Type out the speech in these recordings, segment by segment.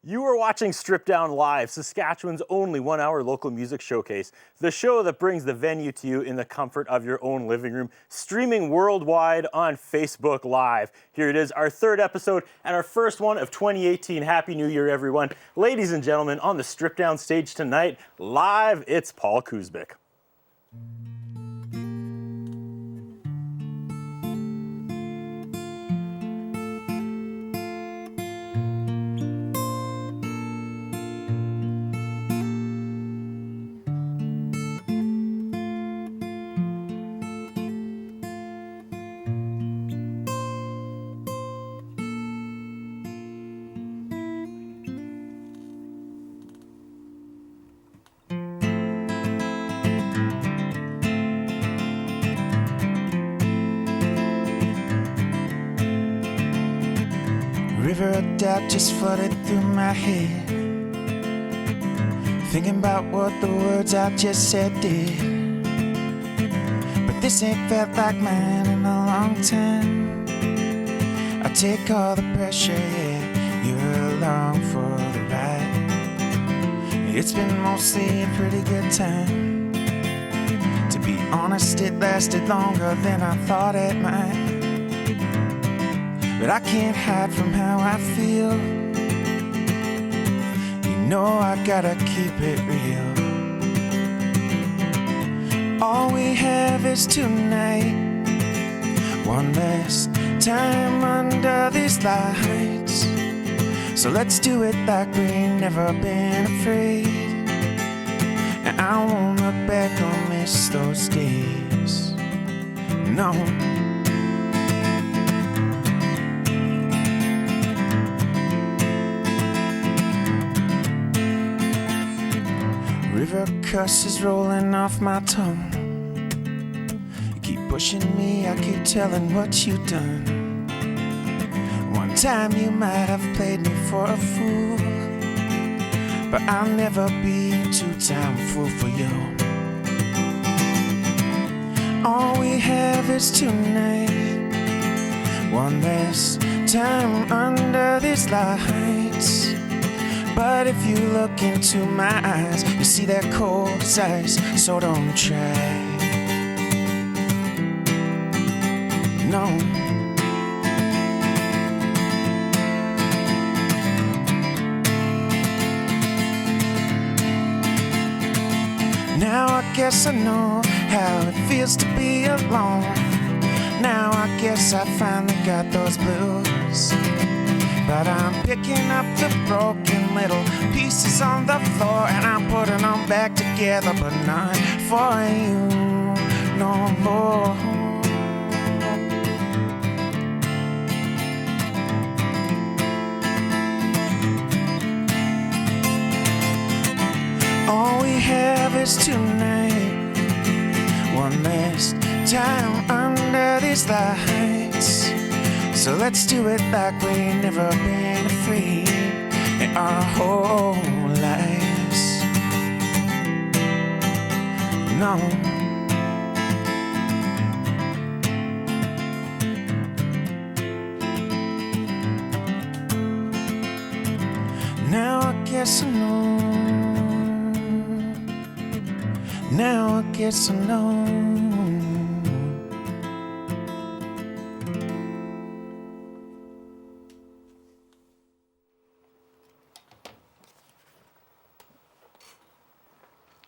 You are watching Strip Down Live, Saskatchewan's only one-hour local music showcase. The show that brings the venue to you in the comfort of your own living room, streaming worldwide on Facebook Live. Here it is, our third episode and our first one of 2018. Happy New Year, everyone. Ladies and gentlemen, on the Strip Down stage tonight, live, it's Paul Kuzbik. River of doubt just flooded through my head, thinking about what the words I just said did. But this ain't felt like mine in a long time. I take all the pressure, yeah, you're along for the ride. It's been mostly a pretty good time. To be honest, it lasted longer than I thought it might. But I can't hide from how I feel. You know I gotta keep it real. All we have is tonight, one last time under these lights. So let's do it like we've never been afraid. And I won't look back or miss those days, no. River curses rolling off my tongue. You keep pushing me, I keep telling what you done. One time you might have played me for a fool, but I'll never be a two-time fool for you. All we have is tonight, one last time under these lights. But if you look into my eyes, you see they're cold as ice, so don't try. No. Now I guess I know how it feels to be alone. Now I guess I finally got those blues. But I'm picking up the broken little pieces on the floor, and I'm putting them back together, but not for you no more. All we have is tonight, one last time under these lights. So let's do it like we've never been afraid in our whole lives. No. Now I guess I know. Now I guess I know.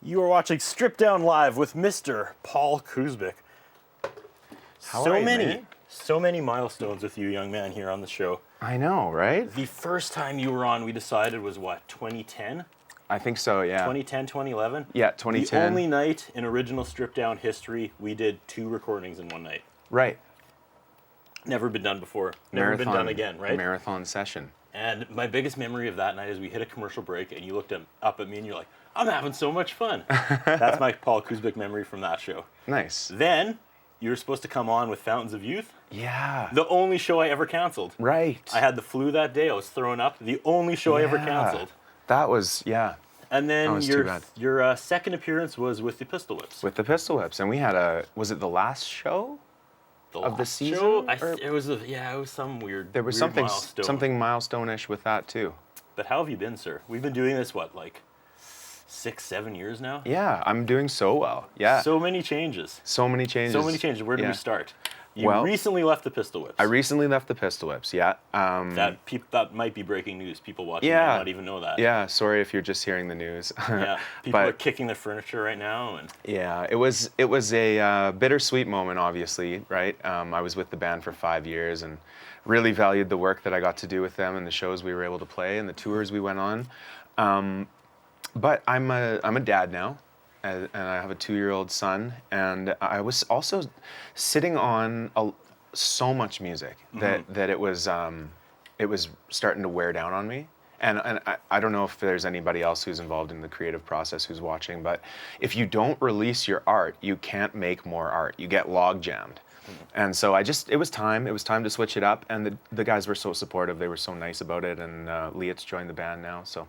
You are watching Strip Down Live with Mr. Paul Kuzbik. So many milestones with you, young man, here on the show. I know, right? The first time you were on, we decided was what, 2010? I think so, yeah. 2010, 2011? Yeah, 2010. The only night in original Strip Down history we did 2 recordings in one night. Right. Never been done before. Never been done again, right? Marathon session. And my biggest memory of that night is we hit a commercial break and you looked up at me and you're like, I'm having so much fun. That's my Paul Kuzbik memory from that show. Nice. Then you were supposed to come on with Fountains of Youth. Yeah. The only show I ever canceled. Right. I had the flu that day. I was throwing up. The only show I ever canceled. That was, yeah. And then was too bad. your second appearance was with the Pistol Whips. With the Pistol Whips. And we had was it the last show? Of the season? Show, it was some weird. There was weird something milestone-ish with that too. But how have you been, sir? We've been doing this, what, like 6-7 years now? Yeah, I'm doing so well. Yeah. So many changes. So many changes. So many changes. Where do Yeah. we start? You Well, recently left the Pistol Whips. I recently left the Pistol Whips, yeah. That might be breaking news. People watching Yeah. might not even know that. Yeah, sorry if you're just hearing the news. Yeah. People But- are kicking their furniture right now. And Yeah, it was a bittersweet moment, obviously, right? I was with the band for 5 years and really valued the work that I got to do with them and the shows we were able to play and the tours we went on. But I'm a dad now, and I have a 2-year-old son, and I was also sitting on so much music that it was starting to wear down on me. And I don't know if there's anybody else who's involved in the creative process who's watching, but if you don't release your art, you can't make more art. You get log jammed. And so it was time to switch it up. And the guys were so supportive. They were so nice about it. And Liat's joined the band now, so.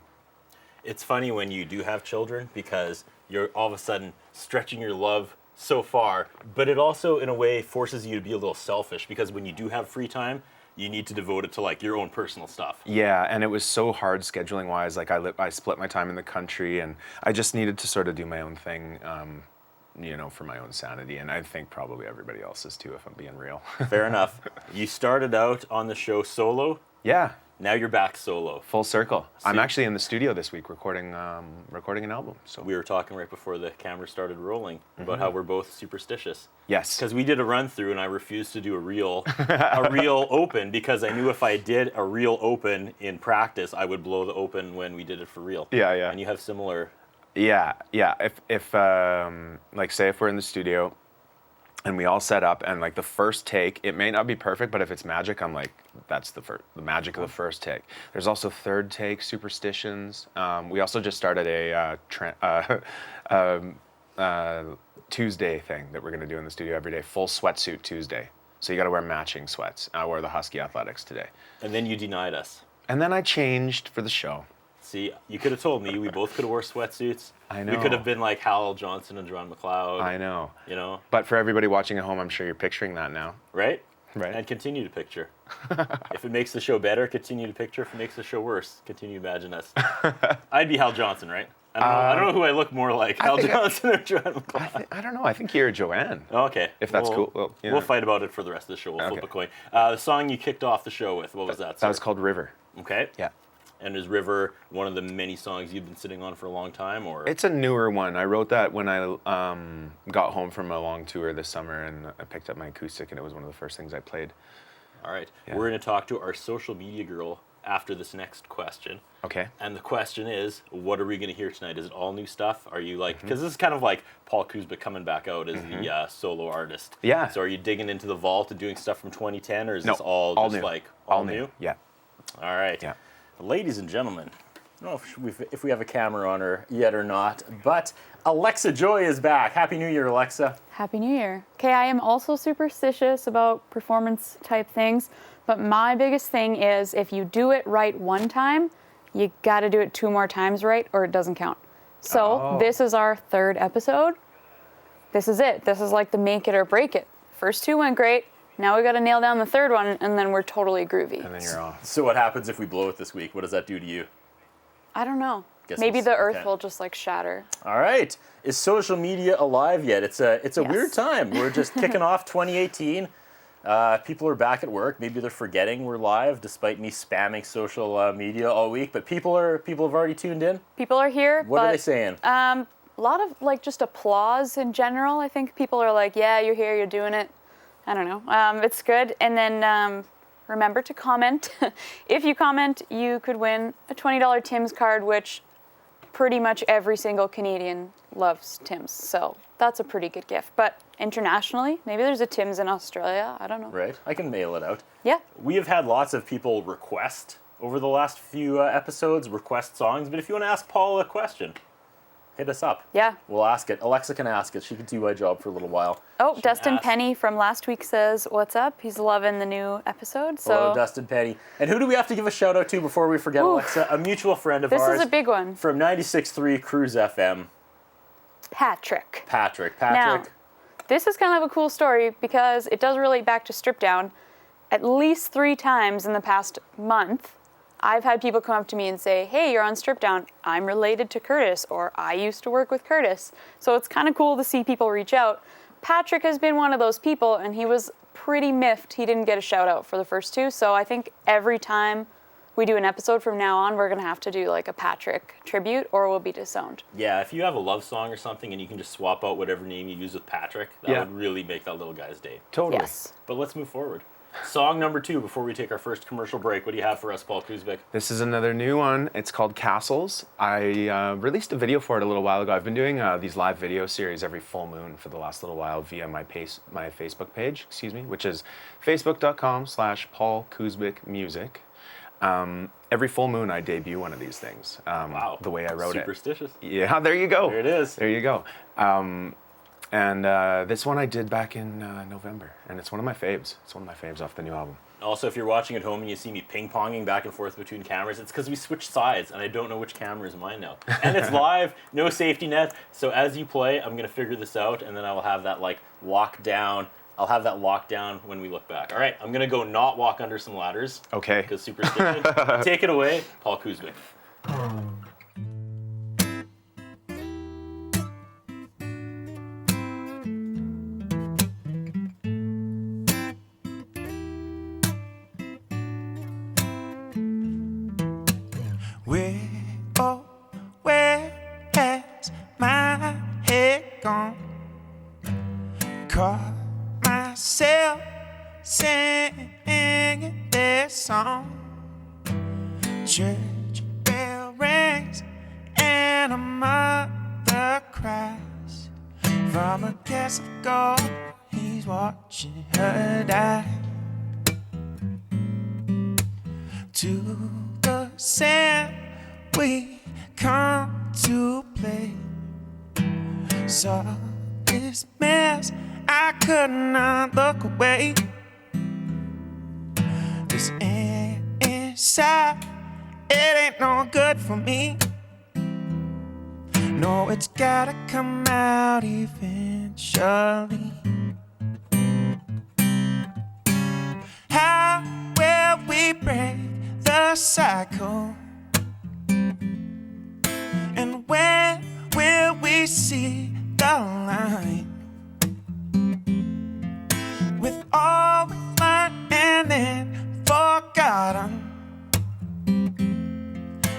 it's funny when you do have children because you're all of a sudden stretching your love so far, but it also in a way forces you to be a little selfish because when you do have free time, you need to devote it to like your own personal stuff. Yeah, and it was so hard scheduling wise. Like I split my time in the country, and I just needed to sort of do my own thing, for my own sanity. And I think probably everybody else's too, if I'm being real. Fair enough. You started out on the show solo. Yeah, Now you're back solo. full circle. I'm See- actually in the studio this week recording an album. So We were talking right before the camera started rolling about how we're both superstitious. yes, Because we did a run through and I refused to do a real open because I knew if I did a real open in practice, I would blow the open when we did it for real. Yeah. And you have similar. Yeah. If like say if we're in the studio and we all set up and like the first take, it may not be perfect, but if it's magic, I'm like, that's the magic of the first take. There's also third take superstitions. We also just started a Tuesday thing that we're gonna do in the studio every day, full sweatsuit Tuesday. So you gotta wear matching sweats. I wore the Husky Athletics today. And then you denied us. And then I changed for the show. See, you could have told me. We both could have wore sweatsuits. I know. We could have been like Hal Johnson and John McLeod. I know. You know, But for everybody watching at home, I'm sure you're picturing that now. right? Right. And continue to picture. If it makes the show better, continue to picture. If it makes the show worse, continue to imagine us. I'd be Hal Johnson, right? I don't know who I look more like, Hal Johnson or John McLeod. I don't know. I think you're Joanne. Okay. If that's cool. Well, We'll fight about it for the rest of the show. We'll flip a coin. The song you kicked off the show with, what was that? That was called River. Okay. Yeah. And is River one of the many songs you've been sitting on for a long time, or? It's a newer one. I wrote that when I got home from a long tour this summer, and I picked up my acoustic, and it was one of the first things I played. All right. Yeah. We're going to talk to our social media girl after this next question. Okay. And the question is, what are we going to hear tonight? Is it all new stuff? Are you like, because this is kind of like Paul Kuzbik coming back out as the solo artist. Yeah. So are you digging into the vault and doing stuff from 2010, or is No, this all just new. like all new? Yeah. All right. Yeah. Ladies and gentlemen, I don't know if we have a camera on her yet or not, but Alexa Joy is back. Happy New Year, Alexa. Happy New Year. Okay, I am also superstitious about performance type things, but my biggest thing is if you do it right one time, you got to do it 2 more times right or it doesn't count. So This is our 3rd episode. This is it. This is like the make it or break it. First 2 went great. Now we got to nail down the 3rd one, and then we're totally groovy. And then you're off. So what happens if we blow it this week? What does that do to you? I don't know. Guess Maybe we'll the see. earth Okay. will just like shatter. All right. Is social media alive yet? It's a Yes. weird time. We're just kicking off 2018. People are back at work. Maybe they're forgetting we're live, despite me spamming social media all week. But people have already tuned in. People are here. What but are they saying? A lot of like just applause in general. I think people are like, yeah, you're here, you're doing it. I don't know. It's good. And then remember to comment. If you comment, you could win a $20 Tim's card, which pretty much every single Canadian loves Tim's. So that's a pretty good gift. But internationally, maybe there's a Tim's in Australia. I don't know. Right. I can mail it out. Yeah. We have had lots of people request over the last few episodes, request songs. But if you want to ask Paul a question, hit us up. Yeah. We'll ask it. Alexa can ask it. She can do my job for a little while. Oh, She Dustin asked. Penny from last week says, what's up? He's loving the new episode. So Hello, Dustin Penny. And who do we have to give a shout out to before we forget, Ooh. Alexa? A mutual friend of this ours is a big one. from 96.3 Cruise FM, Patrick. Patrick. Now, this is kind of a cool story because it does relate back to Strip Down. At least 3 times in the past month, I've had people come up to me and say, hey, you're on Strip Down. I'm related to Curtis, or I used to work with Curtis. So it's kind of cool to see people reach out. Patrick has been one of those people, and he was pretty miffed he didn't get a shout out for the first two. So I think every time we do an episode from now on, we're going to have to do like a Patrick tribute, or we'll be disowned. Yeah, if you have a love song or something and you can just swap out whatever name you use with Patrick, that would really make that little guy's day. Totally. Yes. But let's move forward. Song number 2 before we take our first commercial break. What do you have for us, Paul Kuzbik? This is another new one. It's called Castles. I released a video for it a little while ago. I've been doing these live video series every full moon for the last little while via my Facebook page, which is facebook.com/Paul Kuzbik Music. Every full moon I debut one of these things. Wow. The way I wrote Superstitious. it. Yeah, there you go. There it is. There you go. And this one I did back in November, and it's one of my faves. It's one of my faves off the new album. Also, if you're watching at home and you see me ping-ponging back and forth between cameras, it's because we switched sides, and I don't know which camera is mine now. And it's live, no safety net, so as you play, I'm going to figure this out, and then I will have that, like, lockdown. I'll have that locked down when we look back. All right, I'm going to go not walk under some ladders. Okay. Because superstition. Take it away, Paul Kuzbik. Where has my head gone? Caught myself singing this song. Church bell rings and a mother cries. From a castle of gold, he's watching her die. To the sand we come to play. Saw this mess, I could not look away. This inside, it ain't no good for me. No, it's gotta come out eventually. How will we break the cycle? And when will we see the line? With all we've learned and then forgotten,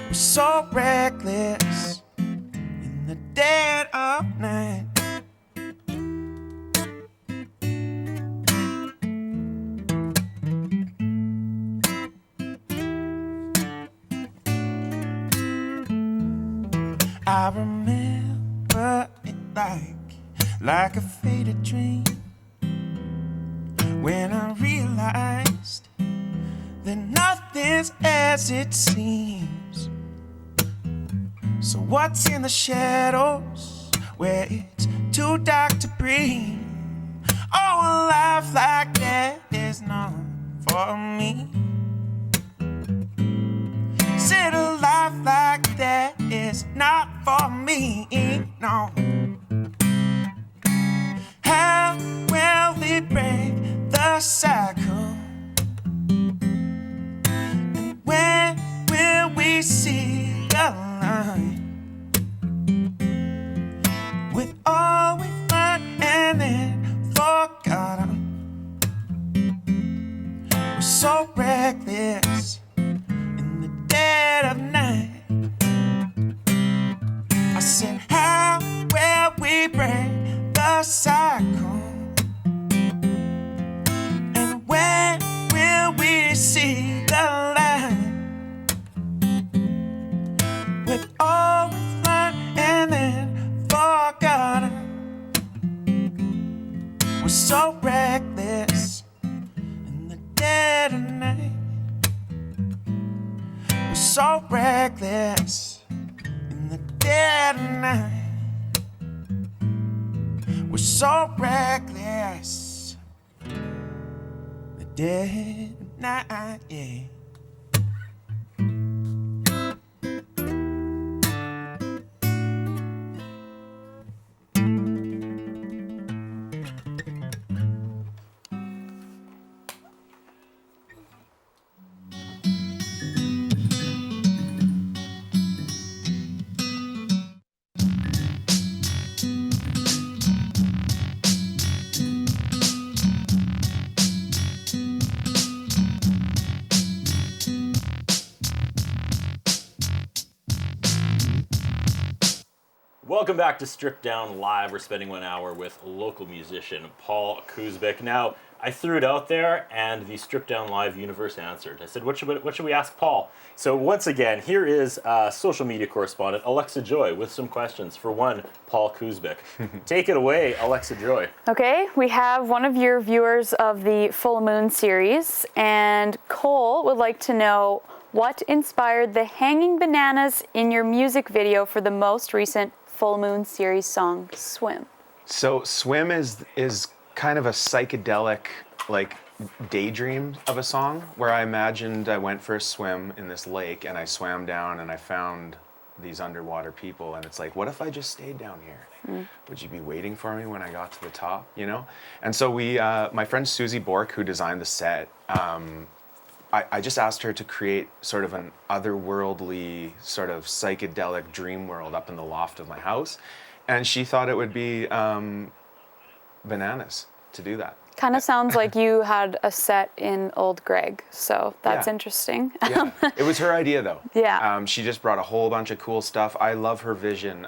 we're so reckless in the dead of night. I remember it like a faded dream, when I realized that nothing's as it seems. So what's in the shadows where it's too dark to breathe? Oh, a life like that is not for me. Said a life like that is not for me, no. How will we break the cycle? And when will we see the line? With all we've learned and then forgotten, we're so reckless in the dead of night. I said, how will we break the cycle? And when will we see the light? With all we've learned and then forgotten, we're so reckless in the dead of night. We're so reckless in the dead of night. We're so reckless in the dead of night, yeah. Welcome back to Stripped Down Live. We're spending 1 hour with local musician Paul Kuzbik. Now, I threw it out there, and the Stripped Down Live universe answered. I said, what should we ask Paul? So once again, here is social media correspondent Alexa Joy with some questions for one Paul Kuzbik. Take it away, Alexa Joy. Okay, we have one of your viewers of the Full Moon series, and Cole would like to know what inspired the hanging bananas in your music video for the most recent Full Moon series song, Swim. So Swim is kind of a psychedelic, like, daydream of a song where I imagined I went for a swim in this lake and I swam down and I found these underwater people, and it's like, what if I just stayed down here? Would you be waiting for me when I got to the top, you know? And so we, my friend Susie Bork, who designed the set, I just asked her to create sort of an otherworldly, sort of psychedelic dream world up in the loft of my house. And she thought it would be bananas to do that. Kind of sounds like you had a set in Old Greg, so that's Yeah. interesting. Yeah. It was her idea, though. Yeah. She just brought a whole bunch of cool stuff. I love her vision.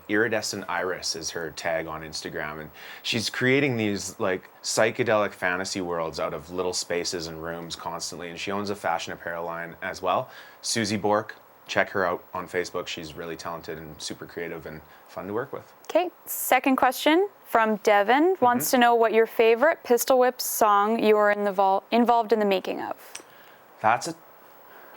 Iridescent Iris is her tag on Instagram, and she's creating these like psychedelic fantasy worlds out of little spaces and rooms constantly. And she owns a fashion apparel line as well. Susie Bork, check her out on Facebook. She's really talented and super creative and fun to work with. Okay, second question from Devin. Wants to know what your favorite Pistol Whips song you were involved in the making of. That's a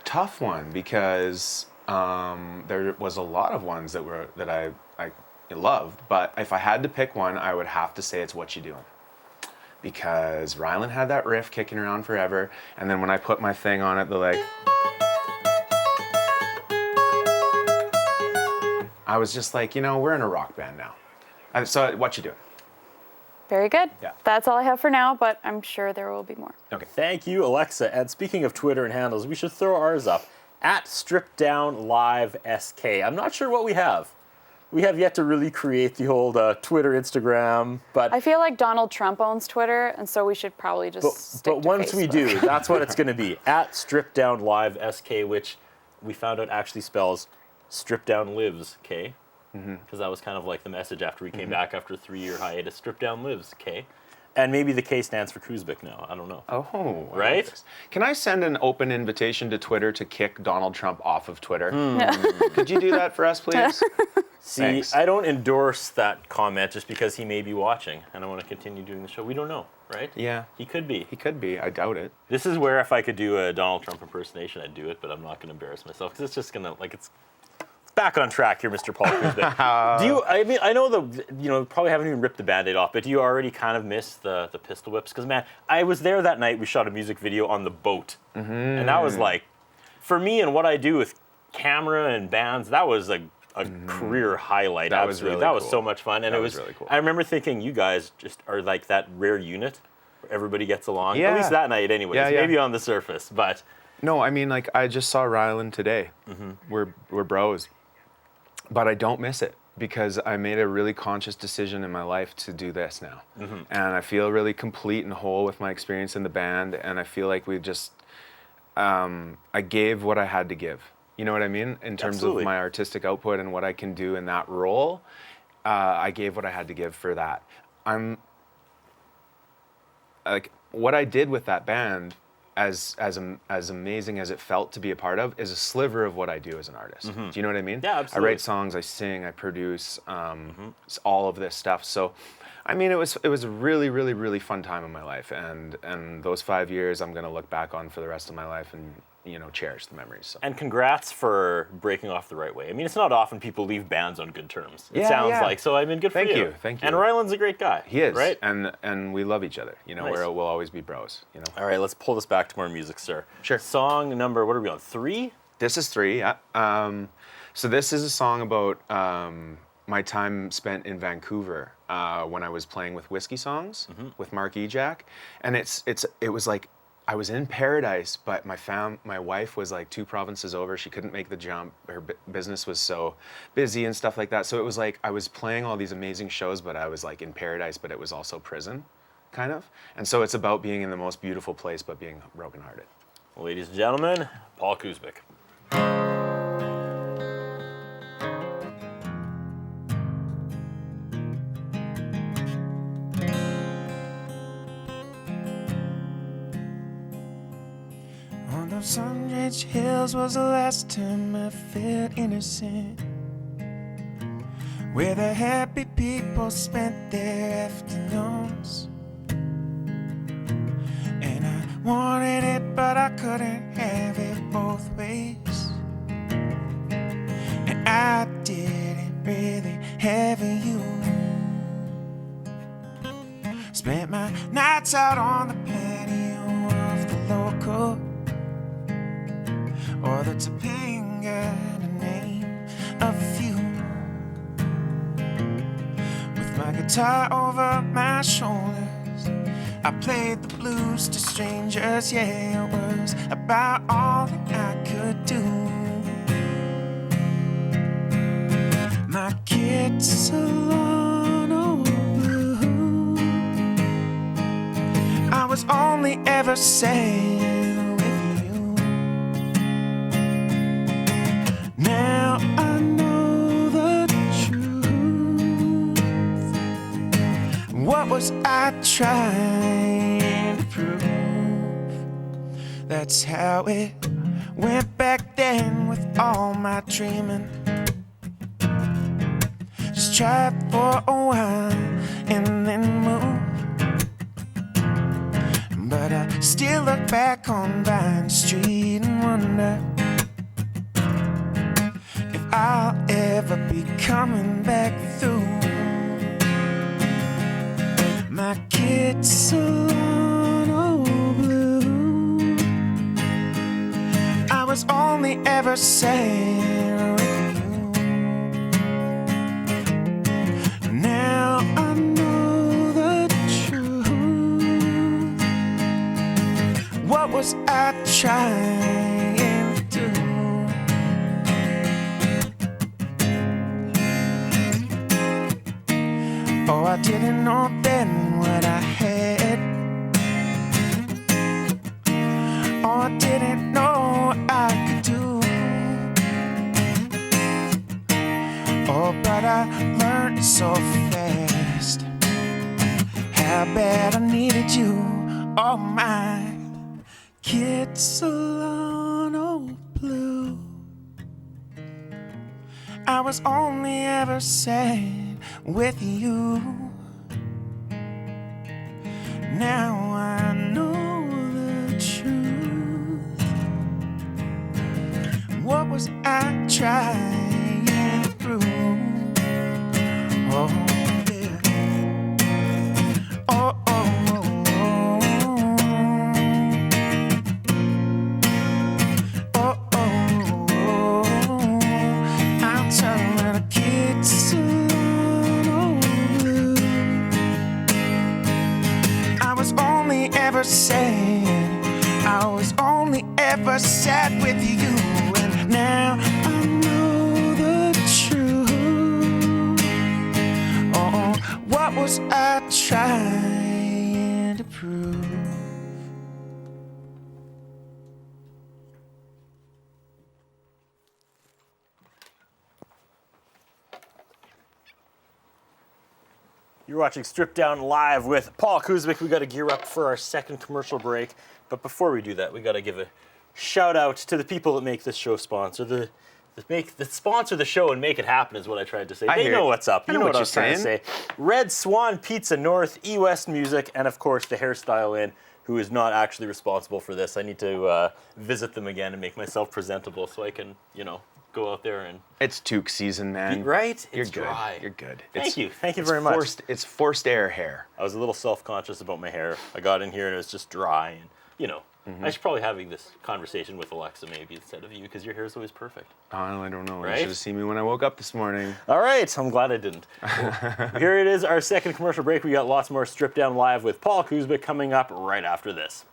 tough one because there was a lot of ones that I loved, but if I had to pick one, I would have to say it's What You Doing. Because Rylan had that riff kicking around forever, and then when I put my thing on it, I was just like, you know, we're in a rock band now. So What You Doing. Very good. Yeah. That's all I have for now, but I'm sure there will be more. Okay. Thank you, Alexa. And speaking of Twitter and handles, we should throw ours up at Stripped Down Live SK. I'm not sure what we have. We have yet to really create the whole Twitter, Instagram, but I feel like Donald Trump owns Twitter, and so we should probably just stick but to once we Facebook. do, that's what it's going to be. At Stripped Down Live SK, which we found out actually spells Stripped Down Lives K. Because that was kind of like the message after we came back after a 3-year hiatus. Stripped Down Lives K. And maybe the K stands for Kuzbik now. I don't know. Oh, Right? Can I send an open invitation to Twitter to kick Donald Trump off of Twitter? Could you do that for us, please? See, Thanks. I don't endorse that comment just because he may be watching and I want to continue doing the show. We don't know, right? Yeah. He could be. He could be. I doubt it. This is where if I could do a Donald Trump impersonation, I'd do it, but I'm not going to embarrass myself because it's just going to, like, it's back on track here, Mr. Paul Kuzbik. Do you, I mean, I know probably haven't even ripped the Band-Aid off, but do you already kind of miss the Pistol Whips? Because, man, I was there that night. We shot a music video on the boat. And that was like, for me and what I do with camera and bands, that was a career highlight. That was absolutely. really That was cool. so much fun. And That it was was really cool. I remember thinking you guys just are like that rare unit where everybody gets along. Yeah. At least that night anyways. Yeah, yeah. Maybe on the surface, but No, I mean, like, I just saw Rylan today. We're bros. But I don't miss it because I made a really conscious decision in my life to do this now. And I feel really complete and whole with my experience in the band. And I feel like we just, I gave what I had to give. You know what I mean? In terms Absolutely. of my artistic output and what I can do in that role, I gave what I had to give for that. I'm, like, what I did with that band, as amazing as it felt to be a part of, is a sliver of what I do as an artist. Do you know what I mean? Yeah, absolutely. I write songs, I sing, I produce, all of this stuff. So, I mean, it was a really, really, really fun time in my life, and those 5 years I'm gonna look back on for the rest of my life and, you know, cherish the memories. So. And congrats for breaking off the right way. I mean, it's not often people leave bands on good terms. It Yeah, sounds yeah. like. So, I mean, good for Thank you. you, thank you. And Rylan's a great guy. He is, Right? and we love each other. You know, Nice. we'll always be bros. You know. All right, let's pull this back to more music, sir. Sure. Song number, what are we on, 3? This is 3, yeah. So this is a song about my time spent in Vancouver when I was playing with Whiskey Songs with Mark Ejak, and it was like I was in paradise, but my wife was like 2 provinces over. She couldn't make the jump. Her business was so busy and stuff like that. So it was like I was playing all these amazing shows, but I was like in paradise, but it was also prison, kind of. And so it's about being in the most beautiful place, but being brokenhearted. Ladies and gentlemen, Paul Kuzbik. Sunridge Hills was the last time I felt innocent, where the happy people spent their afternoons. And I wanted it, but I couldn't have it both ways. And I didn't really have you. Spent my nights out on the patio of the local, or the Topanga, to name a few. With my guitar over my shoulders, I played the blues to strangers. Yeah, it was about all that I could do. My kids salon, oh blue. I was only ever sad with you. Now I know the truth. What was I trying to prove? That's how it went back then with all my dreaming. Just try for a while and then move. But I still look back on Vine Street and wonder if I'll ever be coming back through. My kids salon, oh blue. I was only ever sad with you. Now I know the truth. What was I trying to do? Oh, I didn't know then what I had. Oh, I didn't know what I could do. Oh, but I learned so fast how bad I needed you. Oh, my kids salon, oh blue. I was only ever sad with you. Now I know the truth. What was I trying to prove? Oh yeah. Oh, oh, oh, oh. Oh, oh, oh. I'm telling the kids ever sad. I was only ever sad with you. And now I know the truth. Oh, what was I trying to prove? You're watching Stripped Down Live with Paul Kuzbik. We got to gear up for our second commercial break. But before we do that, we got to give a shout out to the people that make this show sponsor. That sponsor the show and make it happen is what I tried to say. They know what's up. You know what I was trying to say. Red Swan Pizza North, E-West Music, and of course the Hairstyle Inn, who is not actually responsible for this. I need to visit them again and make myself presentable so I can, go out there and... It's toque season, man. Right? You're it's good. Dry. You're good. Thank you very much. It's forced air hair. I was a little self-conscious about my hair. I got in here and it was just dry and, I should probably having this conversation with Alexa maybe instead of you because your hair is always perfect. Oh, I don't know. Right? You should have seen me when I woke up this morning. All right. I'm glad I didn't. Here it is, our second commercial break. We got lots more Stripped Down Live with Paul Kuzbik coming up right after this.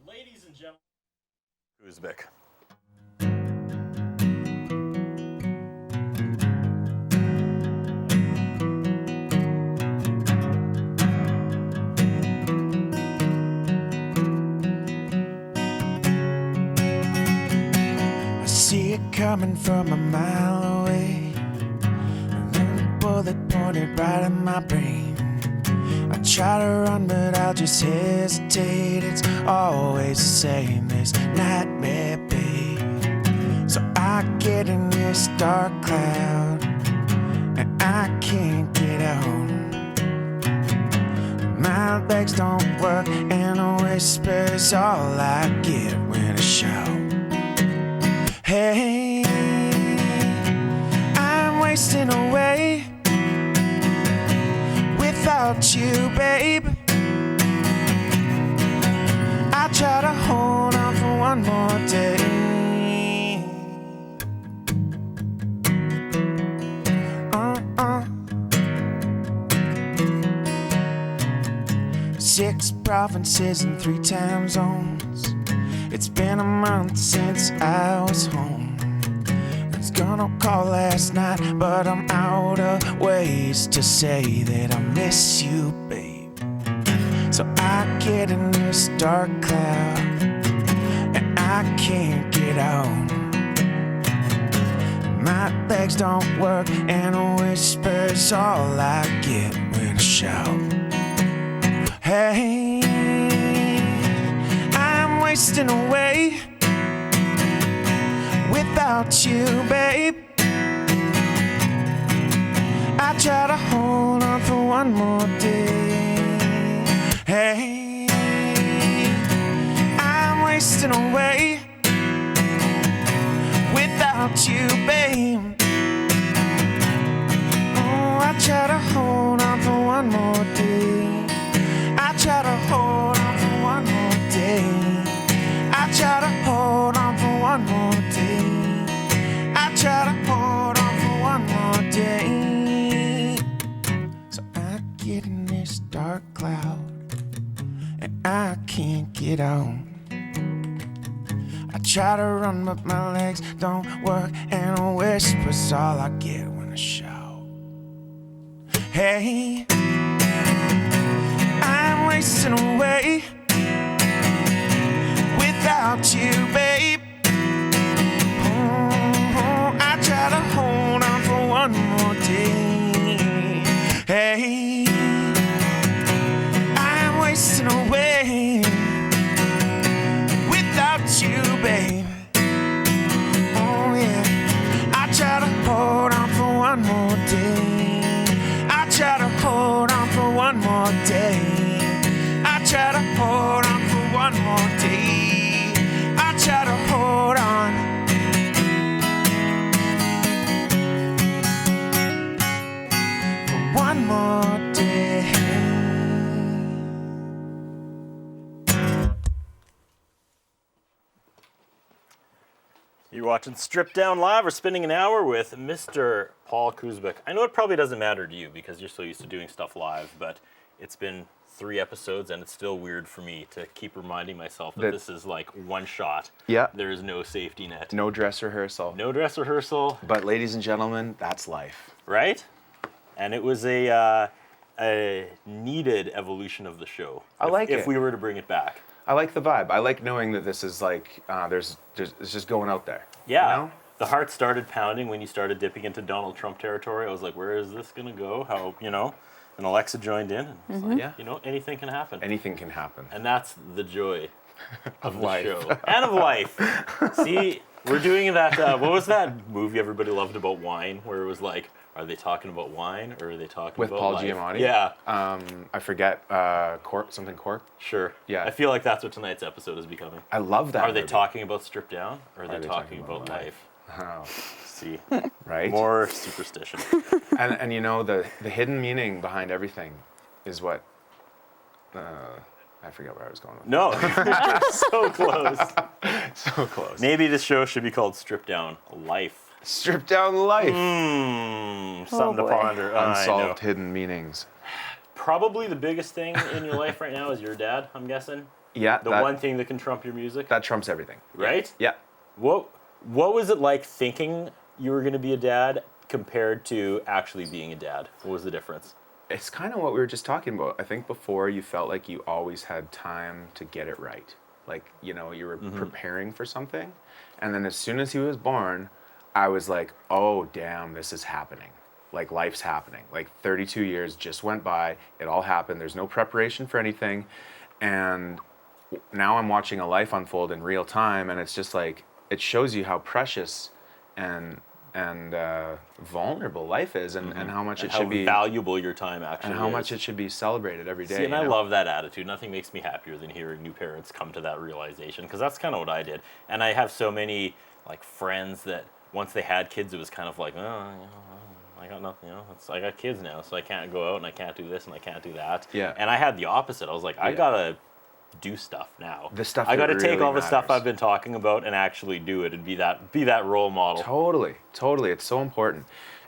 Ladies and gentlemen, Kuzbik. coming from a mile away. And then a bullet pointed right in my brain. I try to run, but I'll just hesitate. It's always the same, this nightmare, babe. So I get in this dark cloud, and I can't get out. My legs don't work, and a whisper's all I get when I shout. Hey, I'm wasting away without you, babe. I try to hold on for one more day. 6 provinces and 3 time zones. It's been a month since I was home. I was gonna call last night, but I'm out of ways to say that I miss you, babe. So I get in this dark cloud, and I can't get out. My legs don't work, and a whisper's all I get when I shout. Hey, I'm wasting away without you, babe. I try to hold on for one more day. Hey, I'm wasting away without you, babe. Oh, I try to hold on for one more day. I try to hold on for one more day. I try to hold on for one more day. I try to hold on for one more day. So I get in this dark cloud, and I can't get out. I try to run, but my legs don't work, and a whisper's all I get when I shout. Hey, I'm wasting away without you, babe. Oh, I try to hold on for one more day. Hey, I'm wasting away without you, babe. Oh yeah, I try to hold on for one more day. I try to hold on for one more day. I try to hold on for one more day. I try to hold on. For one more day. You're watching Stripped Down Live. We're spending an hour with Mr. Paul Kuzbik. I know it probably doesn't matter to you because you're so used to doing stuff live, but it's been 3 episodes and it's still weird for me to keep reminding myself that this is like one shot. Yeah. There is no safety net. No dress rehearsal. No dress rehearsal. But ladies and gentlemen, that's life. Right? And it was a needed evolution of the show. I like it. If we were to bring it back. I like the vibe. I like knowing that this is like, it's just going out there. Yeah. You know? The heart started pounding when you started dipping into Donald Trump territory. I was like, where is this going to go? How, you know? And Alexa joined in. And it's like, Yeah. you know, anything can happen. Anything can happen. And that's the joy of the life. show. And of life. See, we're doing that, what was that movie everybody loved about wine? Where it was like, are they talking about wine or are they talking With about Paul life? Giamatti? Yeah. I forget, Cork, something Cork? Sure. Yeah. I feel like that's what tonight's episode is becoming. I love that Are they movie. talking about Stripped Down or are they they talking talking about about life? Oh, See, right? more superstition. And you know, the hidden meaning behind everything is what, I forget where I was going with No, so close. that. So close. Maybe this show should be called Stripped Down Life. Stripped down life. Something to boy. ponder. I know. Unsolved hidden meanings. Probably the biggest thing in your life right now is your dad, I'm guessing. Yeah, The that, one thing that can trump your music, that trumps everything. right? Yeah. What was it like thinking you were going to be a dad compared to actually being a dad? What was the difference? It's kind of what we were just talking about. I think before you felt like you always had time to get it right. Like, you know, you were preparing for something. And then as soon as he was born, I was like, oh, damn, this is happening. Like, life's happening. Like, 32 years just went by. It all happened. There's no preparation for anything. And now I'm watching a life unfold in real time, and it's just like, it shows you how precious and vulnerable life is, and how much it should be valuable your time actually and how is. much it should be celebrated every day. See, and you I know? love that attitude. Nothing makes me happier than hearing new parents come to that realization, because that's kind of what I did. And I have so many like friends that once they had kids, it was kind of like, I got nothing, I got kids now, so I can't go out and I can't do this and I can't do that. Yeah. And I had the opposite. I was like, I gotta do stuff now. The stuff I that gotta take really all the stuff matters. I've been talking about and actually do it and be that role model. Totally. It's so important.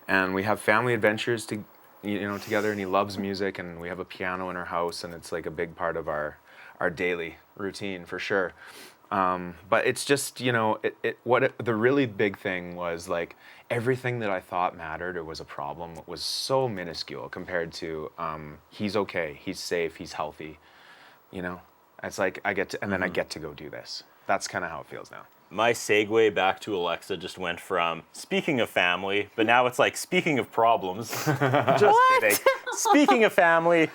And we have family adventures together, and he loves music, and we have a piano in our house, and it's like a big part of our daily routine for sure. But it's just, the really big thing was like everything that I thought mattered or was a problem was so minuscule compared to he's okay, he's safe, he's healthy, It's like I get to go do this. That's kind of how it feels now. My segue back to Alexa just went from speaking of family, but now it's like speaking of problems. Just kidding. Speaking of family,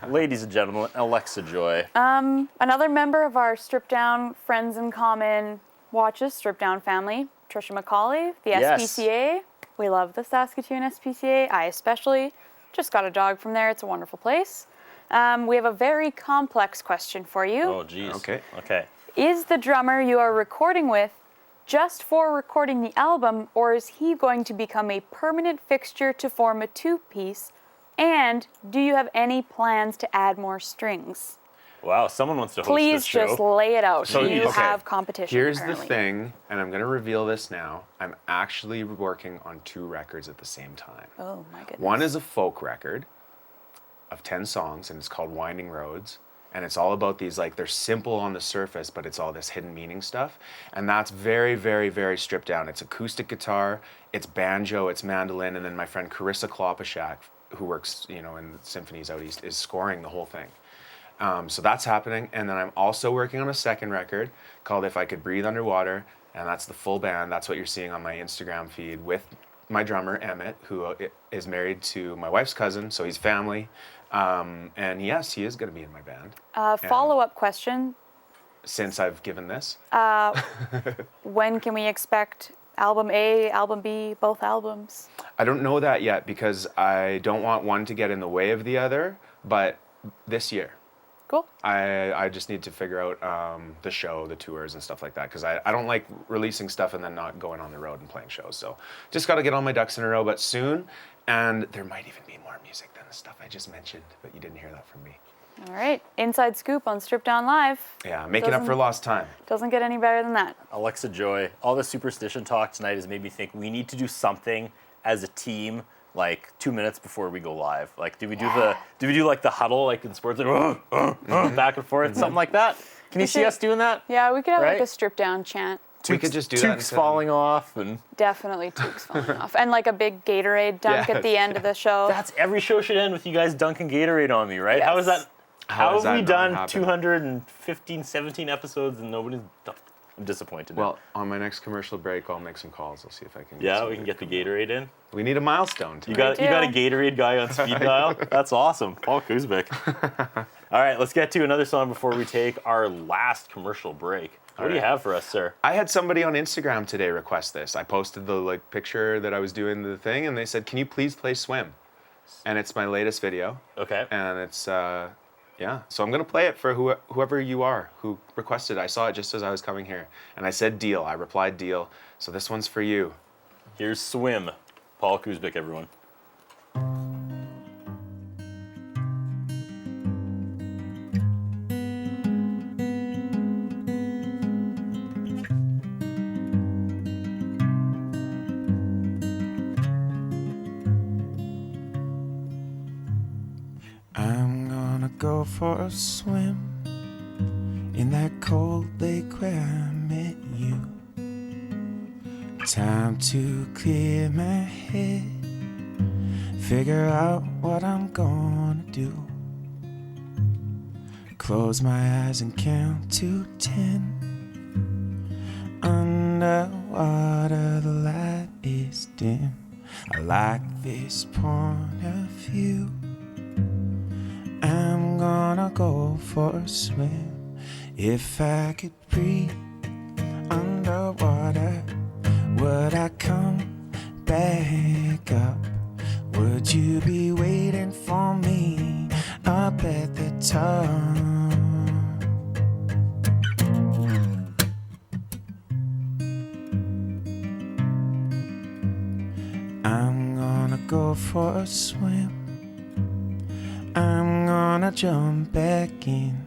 ladies and gentlemen, Alexa Joy. Another member of our Strip Down Friends in Common watches Strip Down family, Trisha McCauley, the Yes. SPCA. We love the Saskatchewan SPCA. I especially just got a dog from there. It's a wonderful place. We have a very complex question for you. Oh, geez. Okay. Is the drummer you are recording with just for recording the album, or is he going to become a permanent fixture to form a two-piece? And do you have any plans to add more strings? Wow, someone wants to host Please this show. just lay it out. So you okay. have competition. Here's apparently. the thing, and I'm going to reveal this now. I'm actually working on 2 records at the same time. Oh my goodness. One is a folk record of 10 songs, and it's called Winding Roads. And it's all about these, like, they're simple on the surface, but it's all this hidden meaning stuff. And that's very, very, very stripped down. It's acoustic guitar, it's banjo, it's mandolin, and then my friend Carissa Kloposhak, who works, in the symphonies out east, is scoring the whole thing. So that's happening. And then I'm also working on a second record called If I Could Breathe Underwater, and that's the full band. That's what you're seeing on my Instagram feed with my drummer, Emmett, who is married to my wife's cousin, so he's family. And yes, he is going to be in my band. Follow-up question. Since I've given this. When can we expect album A, album B, both albums? I don't know that yet because I don't want one to get in the way of the other, but this year. Cool. I just need to figure out the show, the tours and stuff like that, because I don't like releasing stuff and then not going on the road and playing shows. So just got to get all my ducks in a row, but soon. And there might even be more music than the stuff I just mentioned, but you didn't hear that from me. All right. Inside scoop on Strip Down Live. Yeah, making up for lost time. Doesn't get any better than that. Alexa Joy, all the superstition talk tonight has made me think we need to do something as a team like 2 minutes before we go live. Like, do we do like the huddle like in sports, like back and forth, something like that? Can you see us doing that? Yeah, we could have like Right? a Strip Down chant. We could just do that. Tukes falling off and Definitely Tukes falling off. And like a big Gatorade dunk at the end of the show. that's every show should end with you guys dunking Gatorade on me, right? Yes. How is that? How has have we that done not happened? 215, 17 episodes and nobody's done? I'm disappointed. Well, on my next commercial break, I'll make some calls. I'll see if I can. yeah, some we can get the music. Gatorade in. We need a milestone. You Tonight. got a do. Gatorade guy on speed dial. That's awesome, Paul Kuzbik. All right, let's get to another song before we take our last commercial break. What do you have for us, sir? I had somebody on Instagram today request this. I posted the picture that I was doing the thing, and they said, "Can you please play Swim?" And it's my latest video, Okay. and it's yeah. So I'm gonna play it for whoever you are who requested. I saw it just as I was coming here, and I said deal. I replied deal. So this one's for you. Here's Swim. Paul Kuzbik, everyone. I'm gonna go for a swim in that cold lake where I met you. Time to clear my head, figure out what I'm gonna do. Close my eyes and count to 10. Underwater, the light dim. I like this point of view. I'm gonna go for a swim. If I could breathe underwater, would I come back up? Would you be waiting for me up at the top? I'm gonna go for a swim. I'm gonna jump back in.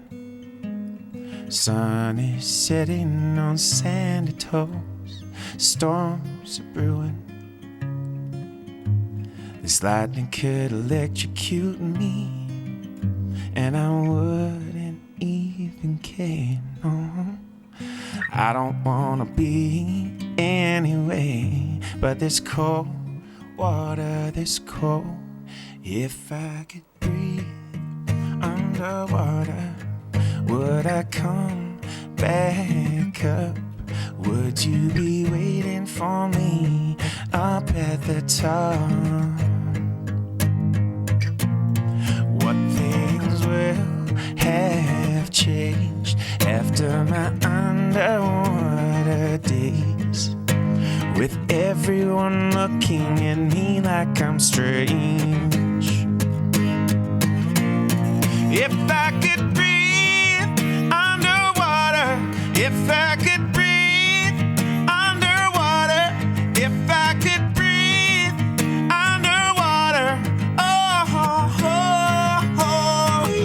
Sun is setting on sandy toes. Storms are brewing. This lightning could electrocute me, and I wouldn't even care, no. I don't wanna be anyway, but this cold water, this cold. If I could breathe underwater, would I come back up? Would you be waiting for me up at the top? What things will have changed after my underwater days, with everyone looking at me like I'm strange. If I could breathe underwater, if I could breathe underwater, if I could breathe underwater, oh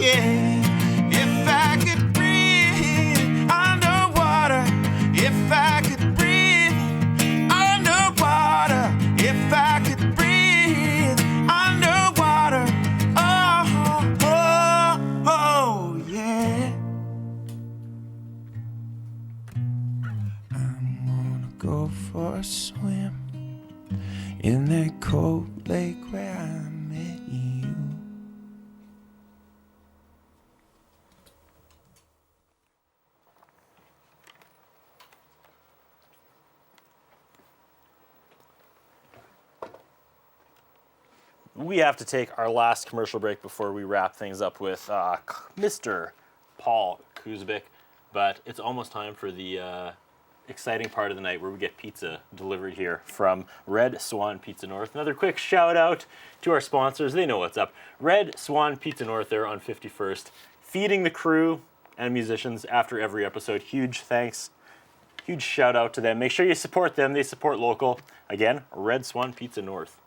yeah. If I could breathe underwater, if I could breathe underwater, if I could breathe underwater, oh yeah. I'm gonna go for a swim in that cold lake where I met you. We have to take our last commercial break before we wrap things up with Mr. Paul Kuzbik, but it's almost time for the exciting part of the night where we get pizza delivered here from Red Swan Pizza North. Another quick shout out to our sponsors. They know what's up. Red Swan Pizza North there on 51st, feeding the crew and musicians after every episode. Huge thanks. Huge shout out to them. Make sure you support them. They support local. Again, Red Swan Pizza North.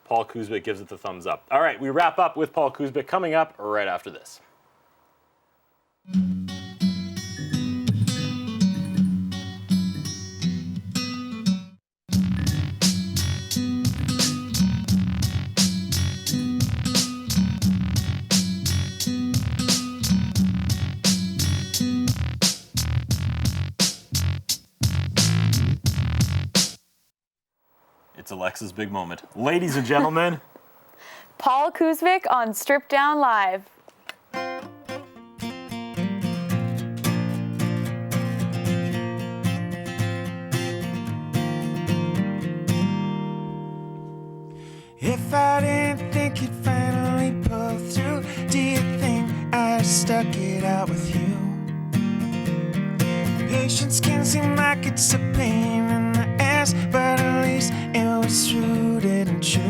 Paul Kuzbik gives it the thumbs up. All right, we wrap up with Paul Kuzbik coming up right after this. It's Alexa's big moment. Ladies and gentlemen, Paul Kuzbik on Strip Down Live. If I didn't think you'd finally pull through, do you think I stuck it out with you? Patience can seem like it's a pain in the ass, but at least it was rooted in truth.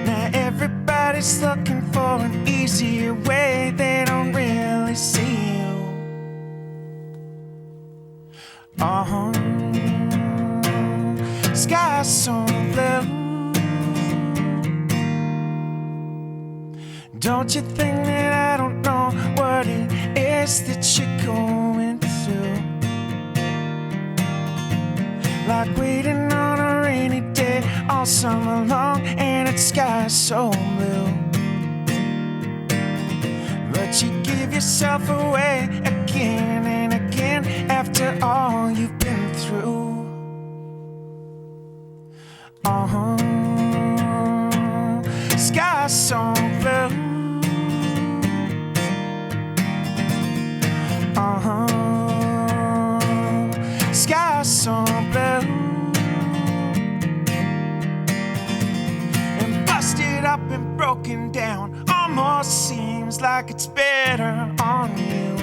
Now everybody's looking for an easier way, they don't really see you. Oh, sky's so blue. Don't you think that I don't know what it is that you're going through? Like waiting on a rainy day all summer long, and it's sky so blue. But you give yourself away again and again after all you've been through. Oh, sky so blue. Sky so blue. seems like it's better on you.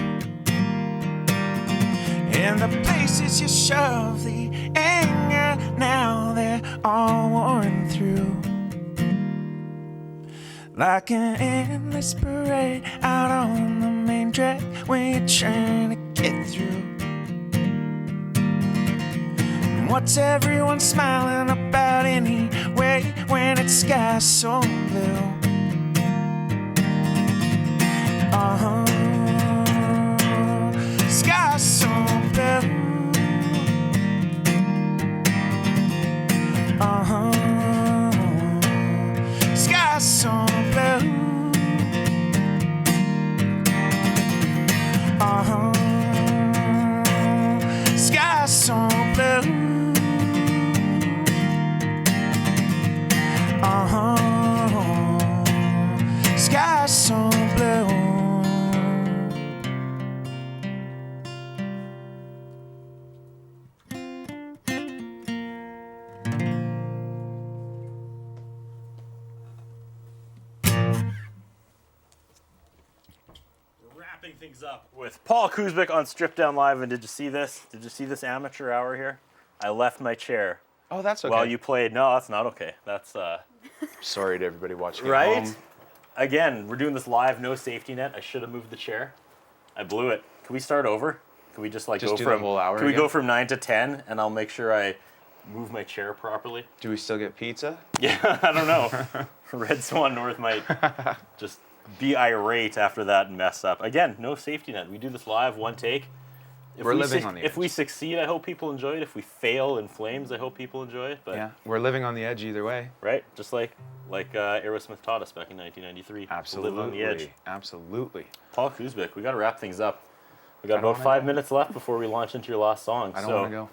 And the places you shove the anger, now they're all worn through. Like an endless parade out on the main track when you're trying to get through. And what's everyone smiling about anyway when it's sky so blue? Sky so blue. Sky so blue. Sky so blue. Sky so blue. Wrapping things up with Paul Kuzbik on Stripped Down Live. And did you see this? Did you see this amateur hour here? I left my chair Oh, that's okay. while you played. No, that's not okay. That's Sorry to everybody watching at right. home. Again, we're doing this live, no safety net. I should have moved the chair. I blew it. Can we start over? Can we just Just go do from the whole hour Can we go again? from 9 to 10, and I'll make sure I move my chair properly. Do we still get pizza? Yeah, I don't know. Red Swan North might just be irate after that mess up. Again, no safety net. We do this live, one take. We're living on the If edge. we succeed, I hope people enjoy it. If we fail in flames, I hope people enjoy it. But Yeah, we're living on the edge either way. right, just like Aerosmith taught us back in 1993. Absolutely. Live on the edge. Absolutely. Paul Kuzbik, we got to wrap things up. We got I don't about wanna 5 go. minutes left before we launch into your last song. I don't want to go.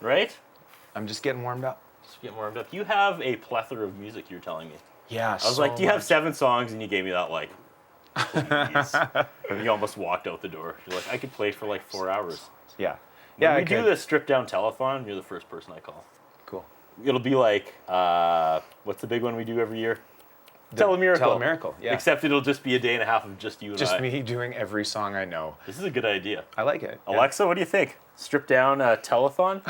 Right? I'm just getting warmed up. Just get warmed up. You have a plethora of music, you're telling me. Yeah, I was like, do you have 7 songs? And you gave me that, like, please. You almost walked out the door. You're like, I could play for like 4 hours. Yeah. When Yeah, we I do could. the stripped down telethon, you're the first person I call. Cool. It'll be like, what's the big one we do every year? Telemiracle. Telemiracle, yeah. Except it'll just be a day and a half of just you and Just I. me doing every song I know. This is a good idea. I like it. yeah. Alexa, what do you think? Stripped down telethon?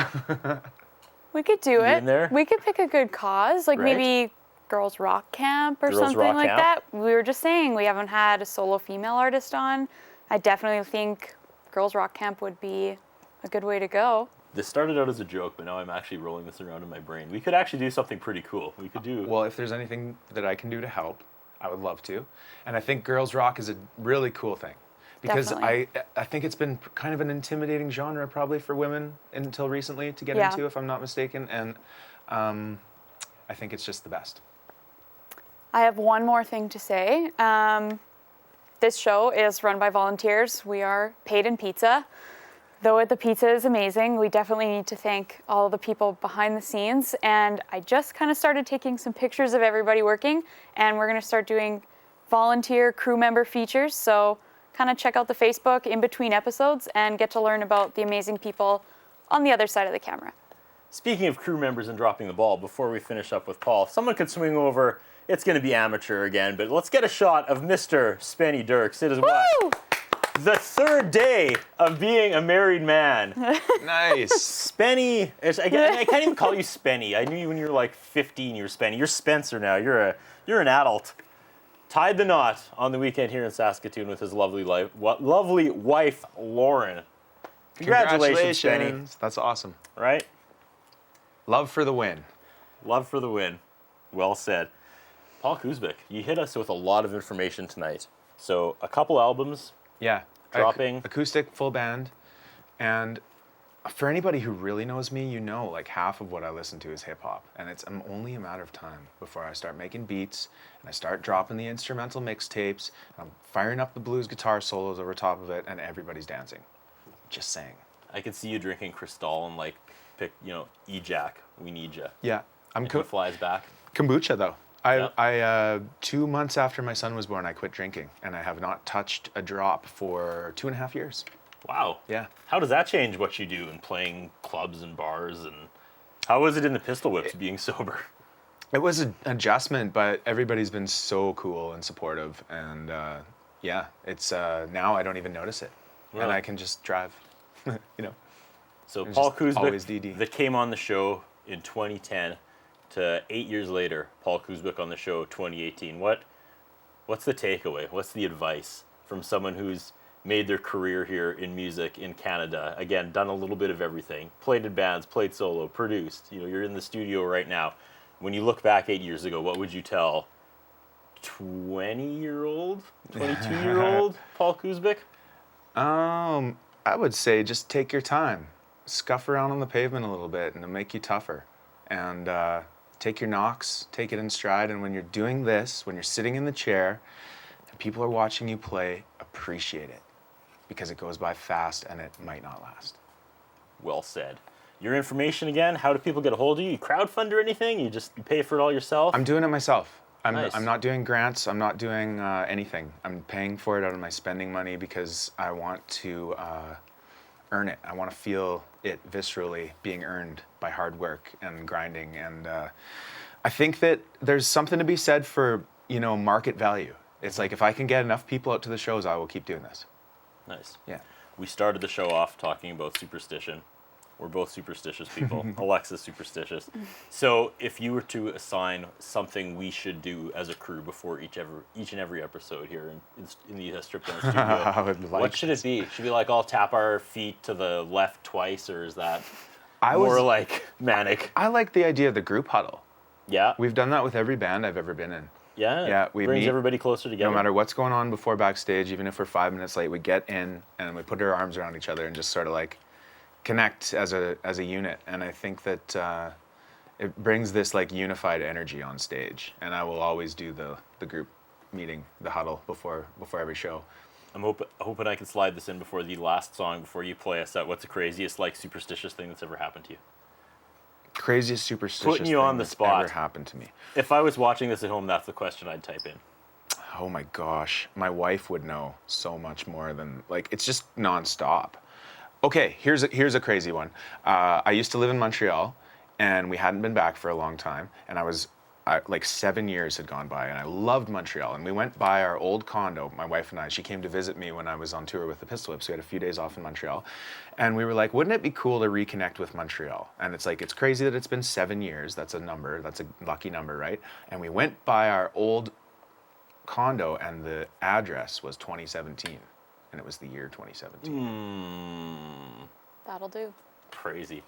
We could do it. in there? We could pick a good cause, like Right. maybe Girls Rock Camp or Girls something Rock like Camp. that. We were just saying we haven't had a solo female artist on. I definitely think Girls Rock Camp would be a good way to go. This started out as a joke, but now I'm actually rolling this around in my brain. We could actually do something pretty cool. We could do... Well, if there's anything that I can do to help, I would love to. And I think girls rock is a really cool thing. Because Definitely. I think it's been kind of an intimidating genre probably for women until recently to get Yeah. into, if I'm not mistaken. And I think it's just the best. I have one more thing to say. This show is run by volunteers. We are paid in pizza. Though the pizza is amazing, we definitely need to thank all the people behind the scenes. And I just kind of started taking some pictures of everybody working, and we're going to start doing volunteer crew member features. So kind of check out the Facebook in between episodes and get to learn about the amazing people on the other side of the camera. Speaking of crew members and dropping the ball, before we finish up with Paul, if someone could swing over, it's going to be amateur again, but let's get a shot of Mr. Spenny Dirks. It is what? Woo! The third day of being a married man. Nice. Spenny, I can't even call you Spenny. I knew you when you were like 15, you were Spenny. You're Spencer now. You're an adult. Tied the knot on the weekend here in Saskatoon with his lovely wife, Lauren. Congratulations, Spenny. That's awesome. Right? Love for the win. Love for the win. Well said. Paul Kuzbik, you hit us with a lot of information tonight. So a couple albums, Yeah. Dropping. Acoustic, full band. And for anybody who really knows me, you know like half of what I listen to is hip hop. And it's only a matter of time before I start making beats and I start dropping the instrumental mixtapes. I'm firing up the blues guitar solos over top of it and everybody's dancing. Just saying. I could see you drinking Cristal and like pick, E-Jack, we need ya. Yeah. I'm Who flies back. kombucha though. Yep. I 2 months after my son was born, I quit drinking and I have not touched a drop for 2.5 years. Wow. Yeah. How does that change what you do in playing clubs and bars, and how was it in the Pistol Whips being sober? It was an adjustment, but everybody's been so cool and supportive, and yeah, it's now I don't even notice it, and I can just drive, you know. So It's Paul just always Kuzbik, DD. that came on the show in 2010, to 8 years later, Paul Kuzbik on the show 2018. What's the takeaway? What's the advice from someone who's made their career here in music in Canada? Again, done a little bit of everything. Played in bands, played solo, produced. You know, you're in the studio right now. When you look back 8 years ago, what would you tell 20-year-old, 22-year-old Paul Kuzbik? I would say just take your time, scuff around on the pavement a little bit, and it'll make you tougher. And take your knocks, take it in stride. And when you're doing this, when you're sitting in the chair, and people are watching you play, appreciate it, because it goes by fast and it might not last. Well said. Your information again, how do people get a hold of you? You crowdfund or anything? You pay for it all yourself? I'm doing it myself. Nice. I'm not doing grants. I'm not doing anything. I'm paying for it out of my spending money because I want to earn it. I want to feel it viscerally being earned by hard work and grinding. And I think that there's something to be said for, you know, market value. It's like if I can get enough people out to the shows, I will keep doing this. Nice. Yeah. We started the show off talking about superstition. We're both superstitious people. Alexa's superstitious. So if you were to assign something we should do as a crew before each and every episode here in the Stripped Down studio, what should it be? Should we like all tap our feet to the left twice, or is that more like manic? I like the idea of the group huddle. Yeah. We've done that with every band I've ever been in. Yeah. Yeah, we brings meet, everybody closer together. No matter what's going on before backstage, even if we're 5 minutes late, we get in and we put our arms around each other and just sort of like connect as a unit. And I think that it brings this like unified energy on stage. And I will always do the group meeting, the huddle before every show. I'm hoping I can slide this in before the last song, before you play us out. What's the craziest like superstitious thing that's ever happened to you? Craziest superstitious Putting you thing on the that's spot. ever happened to me. If I was watching this at home, that's the question I'd type in. Oh my gosh, my wife would know so much more than, like, it's just nonstop. Okay, here's a crazy one. I used to live in Montreal, and we hadn't been back for a long time, and like 7 years had gone by, and I loved Montreal, and we went by our old condo, my wife and I. She came to visit me when I was on tour with the Pistol Whips. We had a few days off in Montreal, and we were like, wouldn't it be cool to reconnect with Montreal? And it's like, it's crazy that it's been 7 years. That's a number. That's a lucky number, right? And we went by our old condo, and the address was 2017, and it was the year 2017. That'll do. Crazy.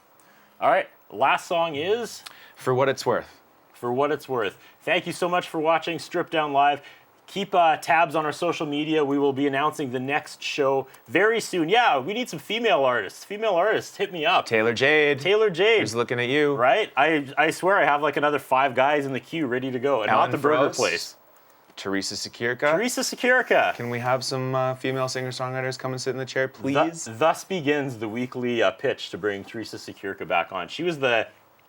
All right, last song is For What It's Worth. For What It's Worth. Thank you so much for watching Stripped Down Live. Keep tabs on our social media. We will be announcing the next show very soon. Yeah, we need some female artists. Female artists, hit me up. Taylor Jade. Taylor Jade. Who's looking at you. Right? I swear I have like another 5 guys in the queue ready to go. And Alan not the burger Frost. place. Teresa Sakirka. Teresa Sakirka. Can we have some female singer-songwriters come and sit in the chair, please? Thus begins the weekly pitch to bring Teresa Sakirka back on. She was the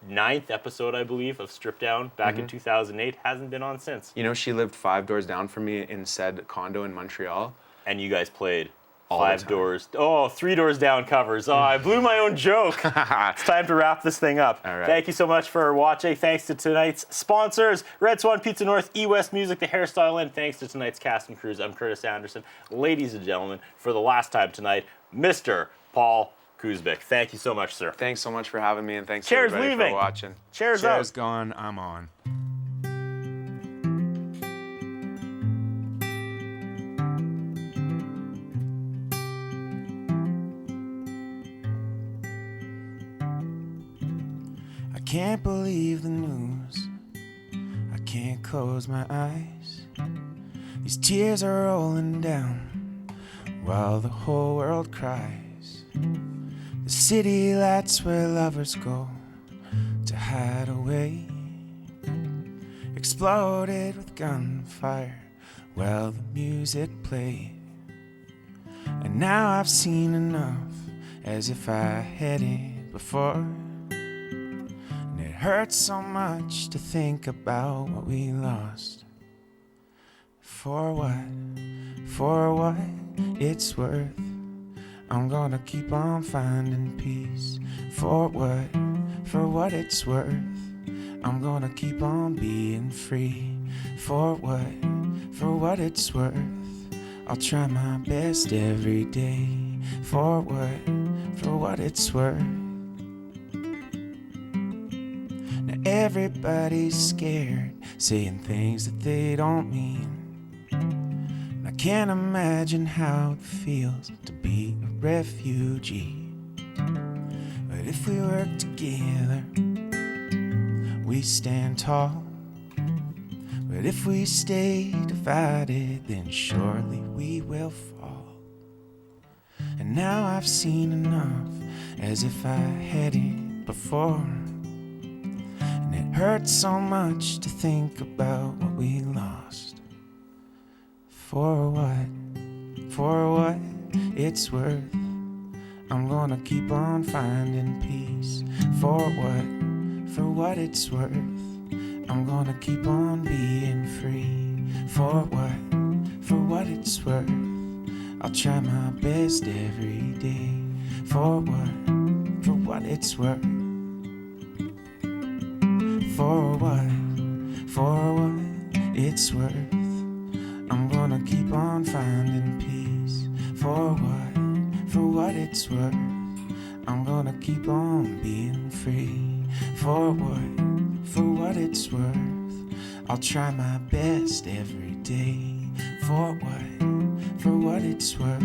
9th episode, I believe, of Stripped Down back in 2008. Hasn't been on since. You know, she lived 5 doors down from me in said condo in Montreal. And you guys played All the 5 time. doors. Oh, 3 doors down covers. Oh, I blew my own joke. It's time to wrap this thing up. All right. Thank you so much for watching. Thanks to tonight's sponsors, Red Swan Pizza North, E-West Music, The Hairstyle Inn. Thanks to tonight's cast and crews. I'm Curtis Anderson. Ladies and gentlemen, for the last time tonight, Mr. Paul Kuzbik. Thank you so much, sir. Thanks so much for having me, and thanks Chair's everybody leaving. for watching. Chair's Chair's out. gone, I'm on. I can't believe the news. I can't close my eyes. These tears are rolling down while the whole world cries. The city lights where lovers go to hide away exploded with gunfire while the music played. And now I've seen enough, as if I hadn't before. And it hurts so much to think about what we lost. For what it's worth, I'm gonna keep on finding peace. For what it's worth, I'm gonna keep on being free. For what it's worth, I'll try my best every day. For what it's worth. Now everybody's scared, saying things that they don't mean. And I can't imagine how it feels to be a refugee. But if we work together, we stand tall. But if we stay divided, then surely we will fall. And now I've seen enough, as if I hadn't before. And it hurts so much to think about what we lost. For what it's worth, I'm gonna keep on finding peace. For what it's worth, I'm gonna keep on being free. For what it's worth, I'll try my best every day. For what it's worth. For what it's worth, I'm gonna keep on finding peace. For what it's worth, I'm gonna keep on being free. For what it's worth, I'll try my best every day. For what it's worth.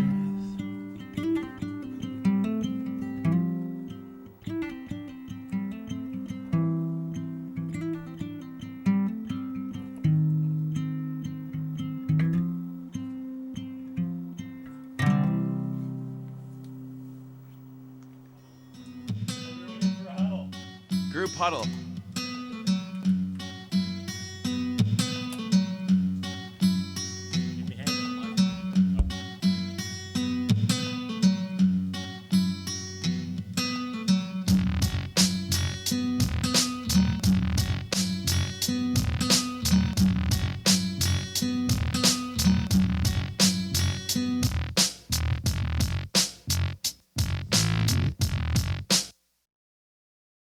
Group huddle.